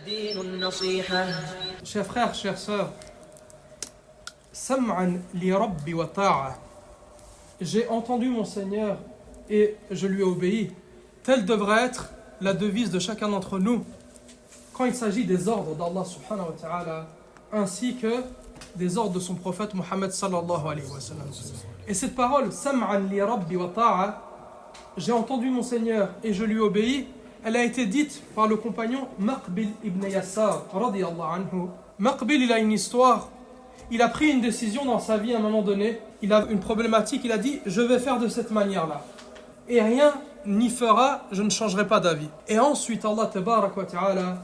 الدين النصيحة. Chers frères, chères sœurs, Sam'an li rabbi wa ta'a. J'ai entendu mon Seigneur et je lui ai obéi. Telle devrait être la devise de chacun d'entre nous quand il s'agit des ordres d'Allah subhanahu wa ta'ala ainsi que des ordres de son prophète Muhammad sallallahu alayhi wa sallam. Et cette parole, Sam'an li rabbi wa ta'a, j'ai entendu mon Seigneur et je lui ai obéi, elle a été dite par le compagnon Maqbil ibn Yassar radiyallahu anhu. Maqbil, il a une histoire. Il a pris une décision dans sa vie à un moment donné. Il a une problématique. Il a dit, je vais faire de cette manière-là. Et rien n'y fera, je ne changerai pas d'avis. Et ensuite, Allah tabarak wa ta'ala,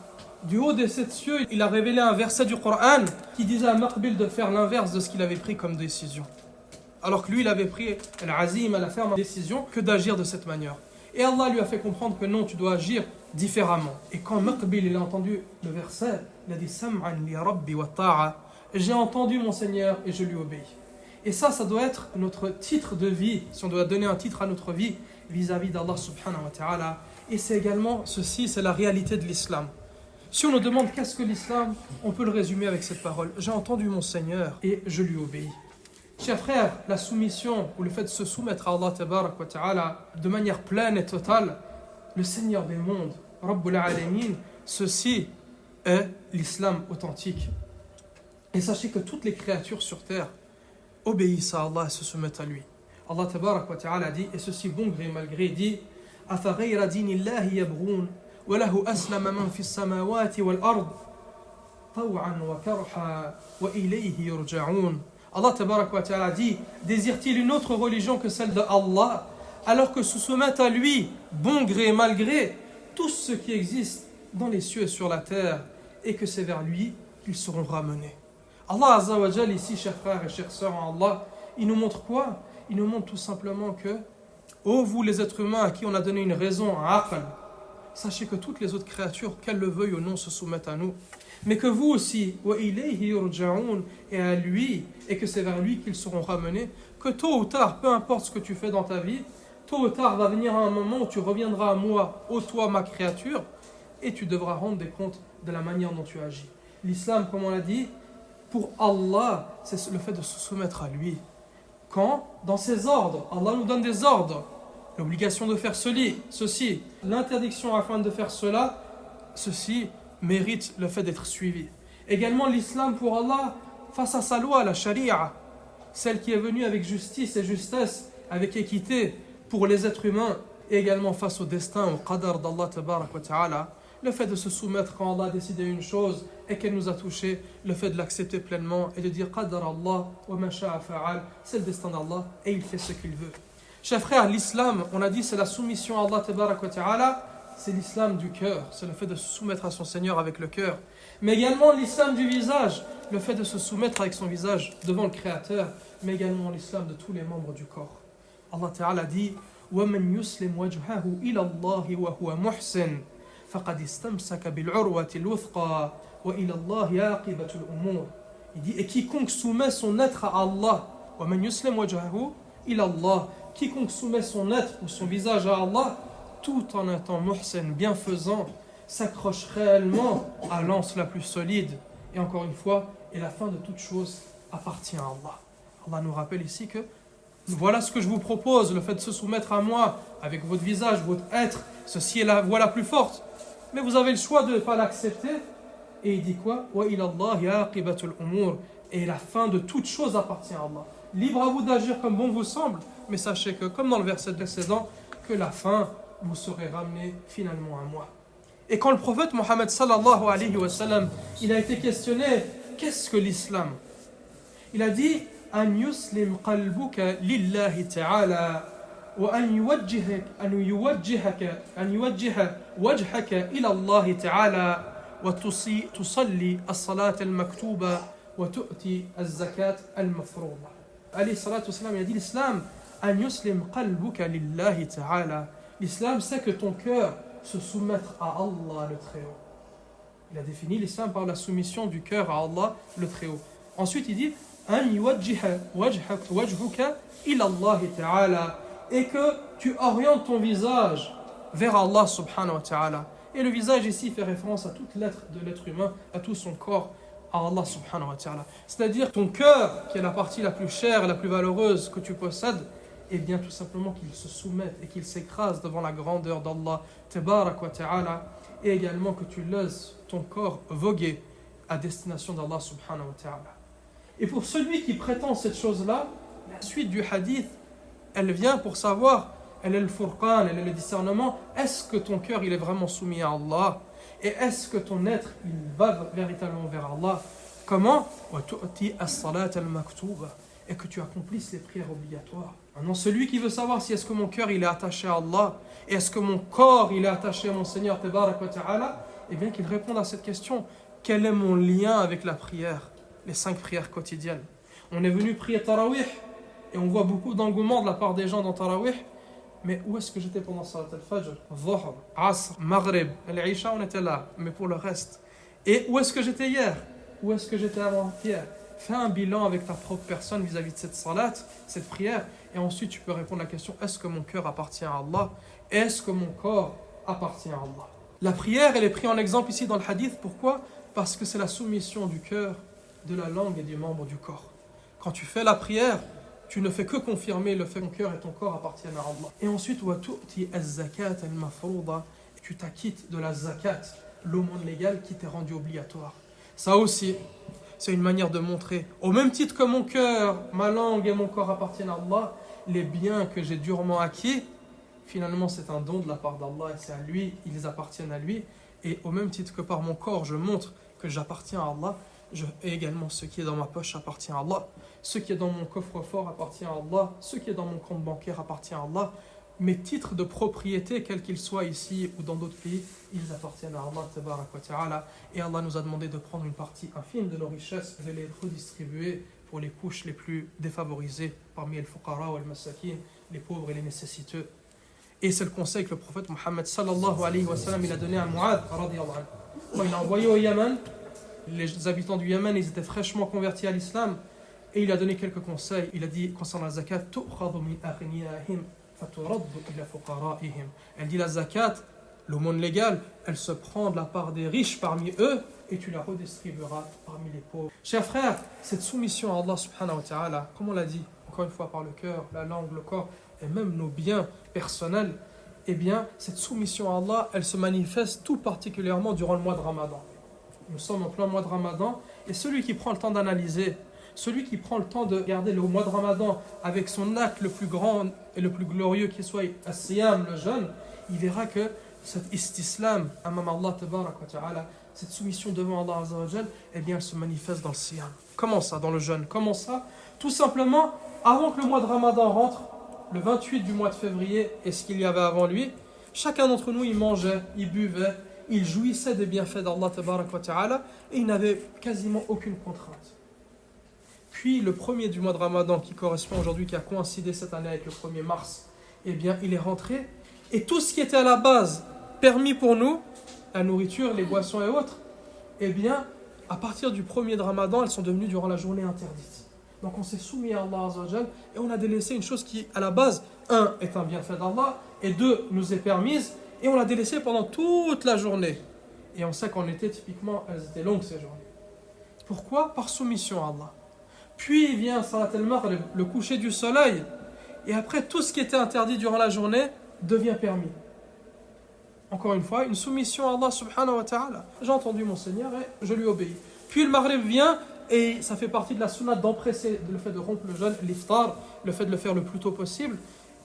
du haut des sept cieux, il a révélé un verset du Coran qui disait à Maqbil de faire l'inverse de ce qu'il avait pris comme décision. Alors que lui, il avait pris al-azim, la ferme décision, que d'agir de cette manière. Et Allah lui a fait comprendre que non, tu dois agir différemment. Et quand Maqbil il a entendu le verset, il a dit Sam'an li rabbi wa ta'a. J'ai entendu mon Seigneur et je lui obéis. Et ça doit être notre titre de vie, si on doit donner un titre à notre vie vis-à-vis d'Allah subhanahu wa ta'ala. Et c'est également ceci, c'est la réalité de l'islam. Si on nous demande qu'est-ce que l'islam, on peut le résumer avec cette parole. J'ai entendu mon Seigneur et je lui obéis. Chers frères, la soumission ou le fait de se soumettre à Allah tabarak wa ta'ala de manière pleine et totale, le Seigneur des mondes, Rabbul Alamin, ceci est l'islam authentique. Et sachez que toutes les créatures sur terre obéissent à Allah et se soumettent à lui. Allah tabarak wa ta'ala dit, et ceci bon gré mal gré, dit أَفَغَيْرَ دِينِ اللَّهِ يَبْغُونَ وَلَهُ أَسْلَمَ مَنْ فِي السَّمَاوَاتِ وَالْأَرْضِ طَوْعًا وَكَرْحًا وَإِلَيْهِ يُرْجَعُونَ. Allah tabarak wa ta'ala dit, désire-t-il une autre religion que celle de Allah, alors que se soumettent à lui, bon gré, mal gré, tous ceux qui existent dans les cieux et sur la terre, et que c'est vers lui qu'ils seront ramenés. Allah Azza wa Jal, ici, chers frères et chères sœurs en Allah, il nous montre quoi? Il nous montre tout simplement que, ô vous les êtres humains à qui on a donné une raison, un aql, sachez que toutes les autres créatures, qu'elles le veuillent ou non, se soumettent à nous. Mais que vous aussi, et à lui, et que c'est vers lui qu'ils seront ramenés, que tôt ou tard, peu importe ce que tu fais dans ta vie, tôt ou tard va venir un moment où tu reviendras à moi, ô toi ma créature, et tu devras rendre des comptes de la manière dont tu agis. L'islam, comme on l'a dit, pour Allah, c'est le fait de se soumettre à lui. Quand, dans ses ordres, Allah nous donne des ordres, l'obligation de faire ceci, l'interdiction afin de faire cela, ceci mérite le fait d'être suivi. Également l'islam pour Allah, face à sa loi, la charia, celle qui est venue avec justice et justesse, avec équité pour les êtres humains, et également face au destin, au qadar d'Allah tabarak wa ta'ala, le fait de se soumettre quand Allah a décidé une chose et qu'elle nous a touché, le fait de l'accepter pleinement et de dire qadar Allah wa ma sha'a fa'al, c'est le destin d'Allah et il fait ce qu'il veut. Chers frères, l'islam, on a dit, c'est la soumission à Allah tabarak wa ta'ala, c'est l'islam du cœur, c'est le fait de se soumettre à son Seigneur avec le cœur. Mais également l'islam du visage, le fait de se soumettre avec son visage devant le Créateur, mais également l'islam de tous les membres du corps. Allah Ta'ala dit وَمَنْ يُسْلِمْ وَجْهَهُ إِلَى اللَّهِ وَهُوَ مُحْسِنٌ فَقَدْ اسْتَمْسَكَ بِالْعُرْوَةِ الْوُثْقَى وَإِلَى اللَّهِ عَاقِبَةُ الْأُمُورِ. Il dit, et quiconque soumet son être à Allah, وَمَنْ يُسْلِمْ وَجْهَهُ إِلَى اللَّهِ, quiconque soumet son être ou son visage à Allah, tout en étant muhsin, bienfaisant, s'accroche réellement à l'anse la plus solide. Et encore une fois, et la fin de toute chose appartient à Allah. Allah nous rappelle ici que voilà ce que je vous propose, le fait de se soumettre à moi avec votre visage, votre être, ceci est la voie la plus forte. Mais vous avez le choix de ne pas l'accepter. Et il dit quoi? Et la fin de toute chose appartient à Allah. Libre à vous d'agir comme bon vous semble, mais sachez que, comme dans le verset précédent, que la fin, vous serez ramenés finalement à moi. Et quand le prophète Mohammed sallallahu alayhi wa sallam, il a été questionné, qu'est-ce que l'islam? Il a dit, أن يسلم قلبك لله تعالى وأن يوجه وجهك إلى الله تعالى وتصلي الصلاة المكتوبة وتؤتي الزكاة المفروضة. عليه الصلاة والسلام, il a dit l'islam, أن يسلم قلبك لله تعالى. L'islam, c'est que ton cœur se soumette à Allah le Très-Haut. Il a défini l'islam par la soumission du cœur à Allah le Très-Haut. Ensuite, il dit أن يوجه وجهك إلى الله تعالى, et que tu orientes ton visage vers Allah subhanahu wa ta'ala. Et le visage ici fait référence à toute l'être de l'être humain, à tout son corps, à Allah subhanahu wa ta'ala. C'est-à-dire ton cœur, qui est la partie la plus chère et la plus valeureuse que tu possèdes, et bien tout simplement qu'il se soumette et qu'il s'écrase devant la grandeur d'Allah tabarak wa ta'ala, et également que tu laisses ton corps voguer à destination d'Allah subhanahu wa ta'ala. Et pour celui qui prétend cette chose-là, la suite du hadith, elle vient pour savoir, elle est le furqan, elle est le discernement, est-ce que ton cœur il est vraiment soumis à Allah, et est-ce que ton être il va véritablement vers Allah. Comment? Et que tu accomplisses les prières obligatoires. Maintenant, celui qui veut savoir si est-ce que mon cœur il est attaché à Allah, et est-ce que mon corps il est attaché à mon Seigneur Tabarak wa Ta'ala, eh bien qu'il réponde à cette question. Quel est mon lien avec la prière, les 5 prières quotidiennes? On est venu prier Tarawih, et on voit beaucoup d'engouement de la part des gens dans Tarawih, mais où est-ce que j'étais pendant Salat al-Fajr, Dhuhr, Asr, Maghrib, Al-Isha, on était là, mais pour le reste. Et où est-ce que j'étais hier? Où est-ce que j'étais avant-hier? Fais un bilan avec ta propre personne vis-à-vis de cette salat, cette prière, et ensuite tu peux répondre à la question, est-ce que mon cœur appartient à Allah? Est-ce que mon corps appartient à Allah? La prière, elle est prise en exemple ici dans le hadith. Pourquoi? Parce que c'est la soumission du cœur, de la langue et du membre du corps. Quand tu fais la prière, tu ne fais que confirmer le fait que ton cœur et ton corps appartiennent à Allah. Et ensuite, tu t'acquittes de la zakat, l'aumône légale qui t'est rendue obligatoire. Ça aussi, c'est une manière de montrer, au même titre que mon cœur, ma langue et mon corps appartiennent à Allah, les biens que j'ai durement acquis, finalement c'est un don de la part d'Allah et c'est à lui, ils appartiennent à lui. Et au même titre que par mon corps, je montre que j'appartiens à Allah, et également ce qui est dans ma poche appartient à Allah, ce qui est dans mon coffre-fort appartient à Allah, ce qui est dans mon compte bancaire appartient à Allah. Mes titres de propriété, quels qu'ils soient ici ou dans d'autres pays, ils appartiennent à Allah tabarak wa ta'ala. Et Allah nous a demandé de prendre une partie infime de nos richesses et de les redistribuer pour les couches les plus défavorisées parmi les fuqara ou les masakin, les pauvres et les nécessiteux. Et c'est le conseil que le prophète Mohammed sallallahu alayhi wa sallam il a donné à Mu'adh radiyallahu anhu. Quand il a envoyé au Yémen, les habitants du Yémen, ils étaient fraîchement convertis à l'islam, et il a donné quelques conseils. Il a dit concernant la zakat, elle dit la zakat, l'aumône légale, elle se prend de la part des riches parmi eux et tu la redistribueras parmi les pauvres. Chers frères, cette soumission à Allah subhanahu wa ta'ala, comme on l'a dit, encore une fois par le cœur, la langue, le corps et même nos biens personnels, eh bien cette soumission à Allah, elle se manifeste tout particulièrement durant le mois de Ramadan. Nous sommes en plein mois de Ramadan et celui qui prend le temps d'analyser, celui qui prend le temps de regarder le mois de Ramadan avec son acte le plus grand et le plus glorieux qui soit as-siyam, le jeûne, il verra que cet istislam, amam Allah tabarak wa ta'ala, cette soumission devant Allah azza wa jal, eh bien elle se manifeste dans le siyam. Comment ça, dans le jeûne? Comment ça? Tout simplement, avant que le mois de Ramadan rentre, le 28 du mois de février, et ce qu'il y avait avant lui, chacun d'entre nous, il mangeait, il buvait, il jouissait des bienfaits d'Allah tabarak wa ta'ala, et il n'avait quasiment aucune contrainte. Puis le premier du mois de Ramadan qui correspond aujourd'hui, qui a coïncidé cette année avec le 1er mars, eh bien il est rentré et tout ce qui était à la base permis pour nous, la nourriture, les boissons et autres, eh bien à partir du 1er de Ramadan, elles sont devenues durant la journée interdites. Donc on s'est soumis à Allah Azza wa Jal et on a délaissé une chose qui à la base, 1 est un bienfait d'Allah et 2 nous est permise et on l'a délaissé pendant toute la journée. Et on sait qu'en été typiquement elles étaient longues ces journées. Pourquoi? Par soumission à Allah. Puis vient Salat al-Maghrib, le coucher du soleil. Et après, tout ce qui était interdit durant la journée devient permis. Encore une fois, une soumission à Allah subhanahu wa ta'ala. J'ai entendu mon Seigneur et je lui obéis. Puis le Maghrib vient et ça fait partie de la sunna d'empresser le fait de rompre le jeûne, l'iftar, le fait de le faire le plus tôt possible.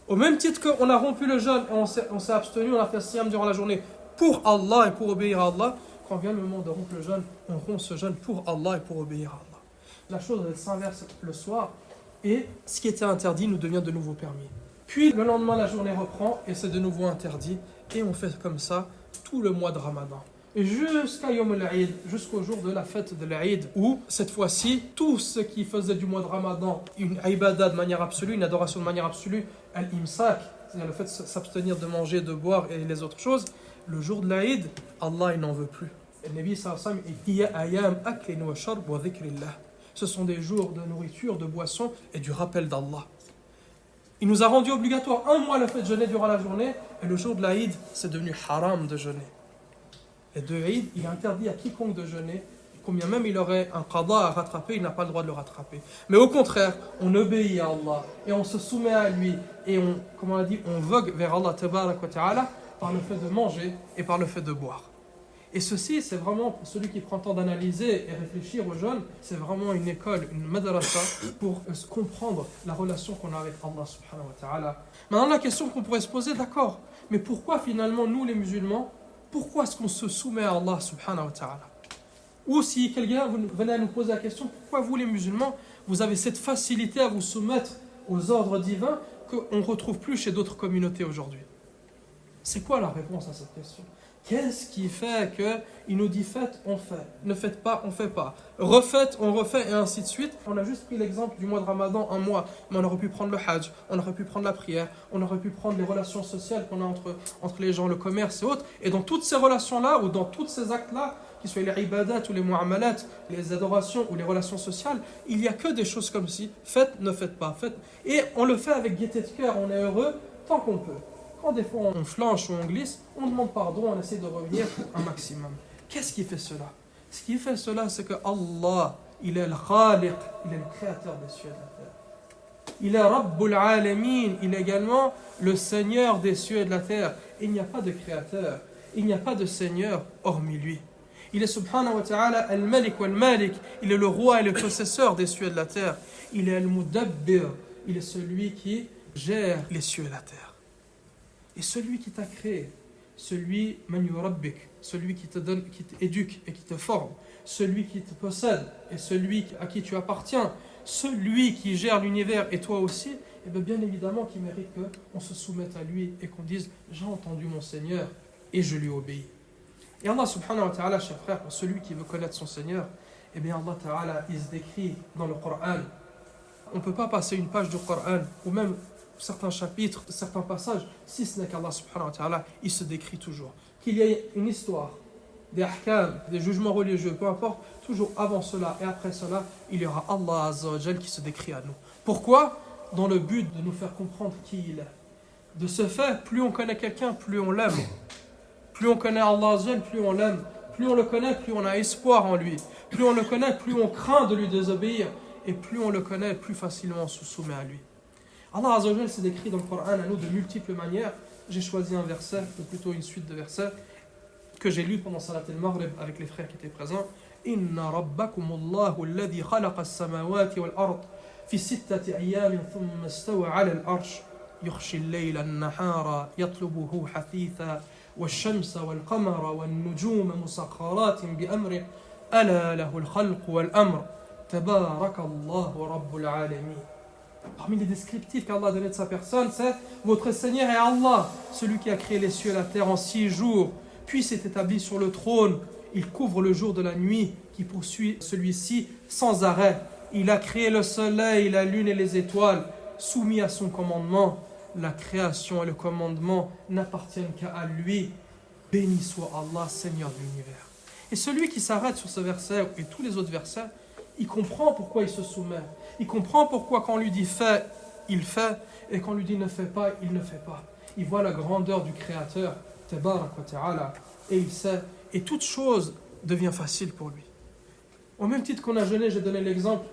Au même titre qu'on a rompu le jeûne et on s'est abstenu, on a fait siyam durant la journée pour Allah et pour obéir à Allah. Quand vient le moment de rompre le jeûne, on rompt ce jeûne pour Allah et pour obéir à Allah. La chose elle s'inverse le soir et ce qui était interdit nous devient de nouveau permis. Puis le lendemain la journée reprend et c'est de nouveau interdit et on fait comme ça tout le mois de Ramadan. Et jusqu'à Yom al-Eid, jusqu'au jour de la fête de l'Eid, où cette fois-ci, tout ce qui faisait du mois de Ramadan une ibadah de manière absolue, une adoration de manière absolue, al-imsak, c'est-à-dire le fait de s'abstenir de manger, de boire et les autres choses, le jour de l'Eid, Allah il n'en veut plus. Le Nabi sallallahu alayhi wa sallam dit « ayam aklin wa sharb wa dhikrillah » Ce sont des jours de nourriture, de boisson et du rappel d'Allah. Il nous a rendu obligatoire un mois le fait de jeûner durant la journée et le jour de l'Aïd, c'est devenu haram de jeûner. les deux Eid, il est interdit à quiconque de jeûner, combien même il aurait un qada à rattraper, il n'a pas le droit de le rattraper. Mais au contraire, on obéit à Allah et on se soumet à lui et on, comme on a dit, on vogue vers Allah tabarak wa ta'ala par le fait de manger et par le fait de boire. Et ceci, c'est vraiment, pour celui qui prend le temps d'analyser et réfléchir aux jeunes, c'est vraiment une école, une madrasa pour comprendre la relation qu'on a avec Allah subhanahu wa ta'ala. Maintenant, la question qu'on pourrait se poser, d'accord, mais pourquoi finalement, nous les musulmans, pourquoi est-ce qu'on se soumet à Allah subhanahu wa ta'ala? Ou si quelqu'un venait à nous poser la question, pourquoi vous les musulmans, vous avez cette facilité à vous soumettre aux ordres divins qu'on ne retrouve plus chez d'autres communautés aujourd'hui? C'est quoi la réponse à cette question? Qu'est-ce qui fait qu'il nous dit faites, on fait, ne faites pas, on ne fait pas, refaites, on refait, et ainsi de suite? On a juste pris l'exemple du mois de Ramadan, un mois, mais on aurait pu prendre le hajj, on aurait pu prendre la prière, on aurait pu prendre les relations sociales qu'on a entre les gens, le commerce et autres. Et dans toutes ces relations-là, ou dans tous ces actes-là, qu'ils soient les ibadat ou les mu'amalat, les adorations ou les relations sociales, il n'y a que des choses comme ci, faites, ne faites pas, faites. Et on le fait avec gaieté de cœur, on est heureux tant qu'on peut. Quand des fois on flanche ou on glisse, on demande pardon, on essaie de revenir un maximum. Qu'est-ce qui fait cela? Ce qui fait cela, c'est que Allah, il est le Khaliq, il est le créateur des cieux et de la terre. Il est Rabbul Alamin, il est également le Seigneur des cieux et de la terre. Il n'y a pas de créateur, il n'y a pas de Seigneur hormis lui. Il est subhanahu wa ta'ala al-Malik wal-Malik, il est le roi et le possesseur des cieux et de la terre. Il est al-Mudabbir, il est celui qui gère les cieux et la terre. Et celui qui t'a créé, celui man yurabbik, celui qui te donne, qui t'éduque et qui te forme, celui qui te possède et celui à qui tu appartiens, celui qui gère l'univers et toi aussi, et bien évidemment qui mérite qu'on se soumette à lui et qu'on dise j'ai entendu mon Seigneur et je lui obéis. Et Allah subhanahu wa ta'ala, chers frères, pour celui qui veut connaître son Seigneur, et bien Allah ta'ala, il se décrit dans le Coran. On ne peut pas passer une page du Coran ou même certains chapitres, certains passages, si ce n'est qu'Allah subhanahu wa ta'ala, il se décrit toujours. Qu'il y ait une histoire, des ahkam, des jugements religieux, peu importe, toujours avant cela et après cela, il y aura Allah Azza wa Jal qui se décrit à nous. Pourquoi? Dans le but de nous faire comprendre qui il est. De ce fait, plus on connaît quelqu'un, plus on l'aime. Plus on connaît Allah Azza wa Jal, plus on l'aime. Plus on le connaît, plus on a espoir en lui. Plus on le connaît, plus on craint de lui désobéir. Et plus on le connaît, plus facilement on se soumet à lui. Allah Azza wa Jal s'est décrit dans le Coran à nous de multiples manières. J'ai choisi un verset, ou plutôt une suite de versets, que j'ai lu pendant Salat al-Maghrib avec les frères qui étaient présents. Inna rabbakumullahu alladhi khalaqa as-samawati wal-ard fi sittati ayyamin thumma istawa 'ala al-arsh yughshi al-layla an-nahara yatlubuhu hathitha wash-shamsa wal-qamara wan-nujuma musakhkharatin bi-amrihi ala lahu al-khalqu wal-amr tabarakallahu rabbul alamin. Parmi les descriptifs qu'Allah a donné de sa personne, c'est votre Seigneur est Allah, celui qui a créé les cieux et la terre en 6 jours, puis s'est établi sur le trône. Il couvre le jour de la nuit qui poursuit celui-ci sans arrêt. Il a créé le soleil, la lune et les étoiles, soumis à son commandement. La création et le commandement n'appartiennent qu'à lui. Béni soit Allah, Seigneur de l'univers. Et celui qui s'arrête sur ce verset et tous les autres versets, il comprend pourquoi il se soumet. Il comprend pourquoi quand on lui dit fais, il fait, et quand on lui dit ne fais pas, il ne fait pas. Il voit la grandeur du Créateur, Tabarak wa Ta'ala, et il sait, et toute chose devient facile pour lui. Au même titre qu'on a jeûné, j'ai donné l'exemple,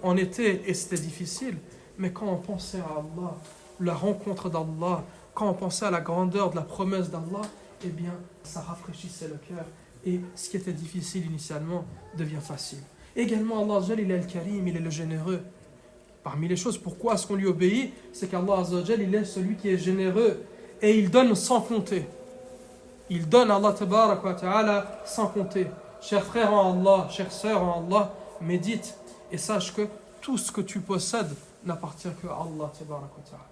en été, et c'était difficile, mais quand on pensait à Allah, la rencontre d'Allah, quand on pensait à la grandeur de la promesse d'Allah, eh bien, ça rafraîchissait le cœur, et ce qui était difficile initialement devient facile. Également, Allah Azza wa Jal, il est le Karim, il est le généreux. Parmi les choses, pourquoi est-ce qu'on lui obéit? C'est qu'Allah Azza wa Jal, il est celui qui est généreux et il donne sans compter. Il donne à Allah Tabarak wa Ta'ala sans compter. Chers frères en Allah, chères sœurs en Allah, médite et sache que tout ce que tu possèdes n'appartient qu'à Allah Tabarak wa Ta'ala.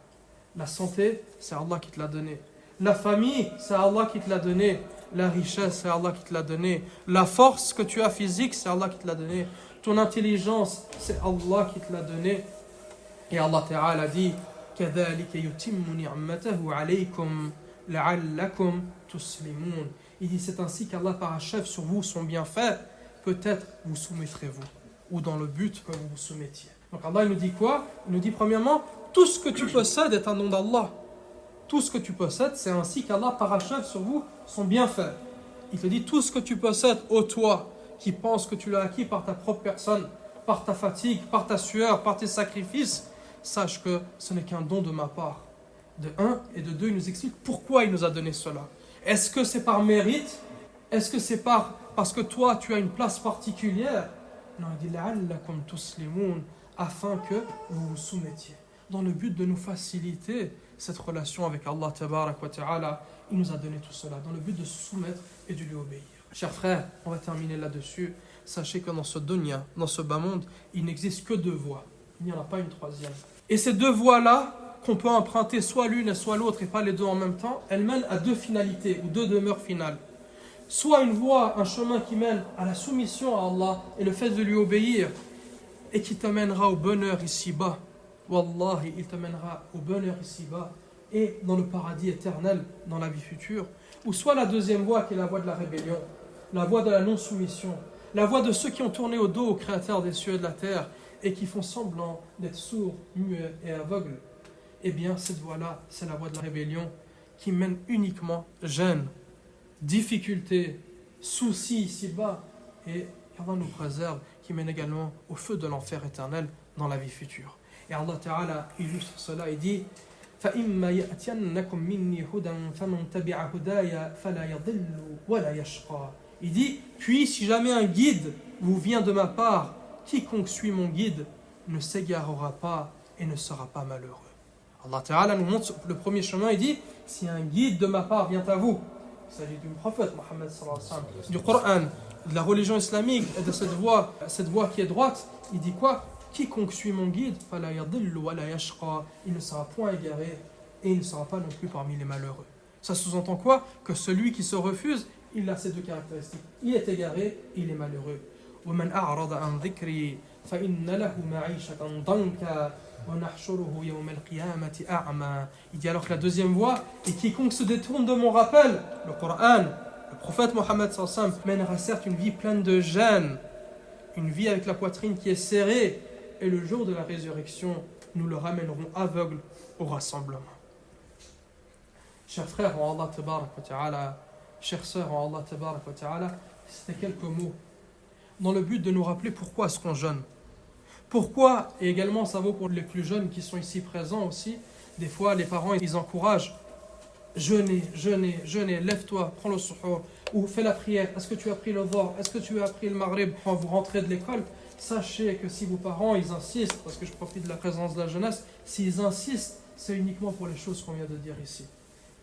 La santé, c'est Allah qui te l'a donné. La famille, c'est Allah qui te l'a donné. La richesse, c'est Allah qui te l'a donné. La force que tu as physique, c'est Allah qui te l'a donné. Ton intelligence, c'est Allah qui te l'a donné. Et Allah Ta'ala dit كَذَلِكَ يُتِمُّ نِعْمَتَهُ عَلَيْكُمْ لَعَلَّكُمْ تُسْلِمُونَ. Il dit c'est ainsi qu'Allah parachève sur vous son bienfait. Peut-être vous soumettrez-vous. Ou dans le but que vous vous soumettiez. Donc Allah il nous dit quoi? Il nous dit premièrement, tout ce que tu possèdes est un don d'Allah. Tout ce que tu possèdes, c'est ainsi qu'Allah parachève sur vous son bienfait. il te dit tout ce que tu possèdes, ô toi, qui penses que tu l'as acquis par ta propre personne, par ta fatigue, par ta sueur, par tes sacrifices, sache que ce n'est qu'un don de ma part. De un, et de deux, il nous explique pourquoi il nous a donné cela. Est-ce que c'est par mérite? Est-ce que c'est parce que toi, tu as une place particulière? Non, il dit لَعَلَّكُمْ تُسْلِمُونَ, afin que vous vous soumettiez. Dans le but de nous faciliter cette relation avec Allah Tabarak wa Ta'ala, il nous a donné tout cela, dans le but de se soumettre et de lui obéir. Chers frères, on va terminer là-dessus. Sachez que dans ce dunya, dans ce bas monde, il n'existe que deux voies. Il n'y en a pas une troisième. Et ces deux voies-là, qu'on peut emprunter soit l'une et soit l'autre, et pas les deux en même temps, elles mènent à deux finalités, ou deux demeures finales. Soit une voie, un chemin qui mène à la soumission à Allah et le fait de lui obéir, et qui t'amènera au bonheur ici-bas. Wallahi, il t'amènera au bonheur ici-bas et dans le paradis éternel, dans la vie future. Ou soit la deuxième voie qui est la voie de la rébellion, la voie de la non-soumission, la voie de ceux qui ont tourné au dos au Créateur des cieux et de la terre et qui font semblant d'être sourds, muets et aveugles. Eh bien, cette voie-là, c'est la voie de la rébellion qui mène uniquement gêne, difficulté, soucis ici-bas et qu'Allah nous préserve, qui mène également au feu de l'enfer éternel dans la vie future. Et Allah Ta'ala illustre cela et dit فَإِمَّا يَأْتِيَنَّكُمْ مِنِّي هُدًى فَمَنْ تَبِعَ هُدَايَ فَلَا يَضِلُّ وَلَا يَشْقَى. Il dit, puis si jamais un guide vous vient de ma part, quiconque suit mon guide ne s'égarera pas et ne sera pas malheureux. Allah Ta'ala nous montre le premier chemin, il dit, si un guide de ma part vient à vous, il s'agit du prophète Mohammed sallallahu alayhi wa sallam, du Coran, de la religion islamique et de cette voie qui est droite, il dit quoi? Quiconque suit mon guide, فَلَا يَضِلُّ وَلَا يَشْقَى, il ne sera point égaré et il ne sera pas non plus parmi les malheureux. Ça sous-entend quoi? Que celui qui se refuse, il a ces deux caractéristiques. Il est égaré, il est malheureux. وَمَنْ أَعْرَضَ عَنْ ذِكْرِي فَإِنَّ لَهُ مَعِيشَةً ضَنْكًا وَنَحْشُرُهُ يَوْمَ الْقِيَامَةِ أَعْمَى. Il dit alors que la deuxième voie, et quiconque se détourne de mon rappel, le Coran, le prophète Mohammed sallallahu alayhi wa sallam, mènera certes une vie pleine de gêne, une vie avec la poitrine qui est serrée, et le jour de la résurrection, nous le ramènerons aveugle au rassemblement. Chers frères en Allah Tabarak wa Ta'ala, chères sœurs en Allah Tabarak wa Ta'ala, c'était quelques mots dans le but de nous rappeler pourquoi est-ce qu'on jeûne. Pourquoi, et également ça vaut pour les plus jeunes qui sont ici présents aussi, des fois les parents ils encouragent, jeûnez, jeûnez, jeûnez, lève-toi, prends le suhour, ou fais la prière, est-ce que tu as pris le dhuhr, est-ce que tu as pris le maghrib quand vous rentrez de l'école? Sachez que si vos parents ils insistent, parce que je profite de la présence de la jeunesse, s'ils insistent, c'est uniquement pour les choses qu'on vient de dire ici.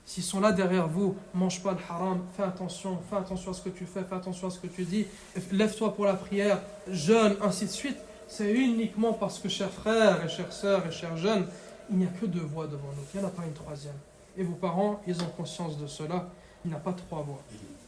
S'ils sont là derrière vous, mange pas le haram, fais attention à ce que tu fais attention à ce que tu dis, lève-toi pour la prière, jeûne, ainsi de suite, c'est uniquement parce que, chers frères et chères sœurs et chers jeunes, il n'y a que deux voies devant nous, il n'y en a pas une troisième. Et vos parents, ils ont conscience de cela, il n'y a pas trois voies.